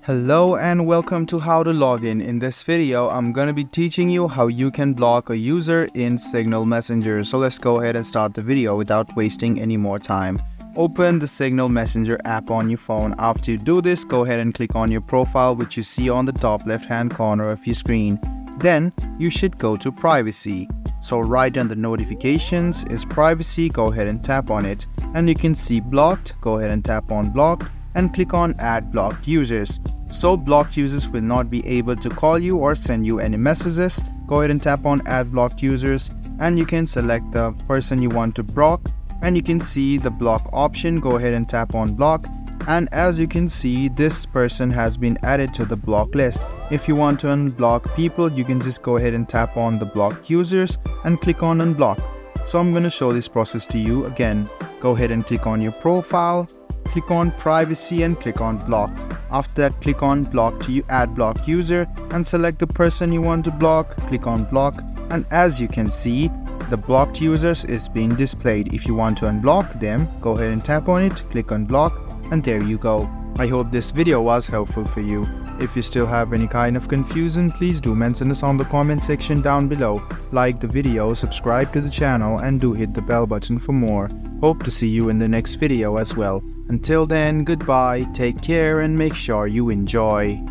Hello and welcome to How to Login. In this video, I'm going to be teaching you how you can block a user in Signal Messenger. So let's go ahead and start the video without wasting any more time. Open the Signal Messenger app on your phone. After you do this, go ahead and click on your profile, which you see on the top left hand corner of your screen. Then you should go to privacy. So right under notifications is privacy. Go ahead and tap on it and you can see blocked. Go ahead and tap on blocked and click on add blocked users. So blocked users will not be able to call you or send you any messages. Go ahead and tap on add blocked users and you can select the person you want to block and you can see the block option. Go ahead and tap on block, and as you can see, this person has been added to the block list. If you want to unblock people, you can just go ahead and tap on the blocked users and click on unblock. So I'm going to show this process to you again. Go ahead and click on your profile, click on privacy and click on blocked. After that, click on block to add blocked user and select the person you want to block. Click on block, and as you can see, the blocked users is being displayed. If you want to unblock them, go ahead and tap on it, click on block, and there you go. I hope this video was helpful for you. If you still have any kind of confusion, please do mention us on the comment section down below. Like the video, subscribe to the channel, and do hit the bell button for more. Hope to see you in the next video as well. Until then, goodbye, take care, and make sure you enjoy.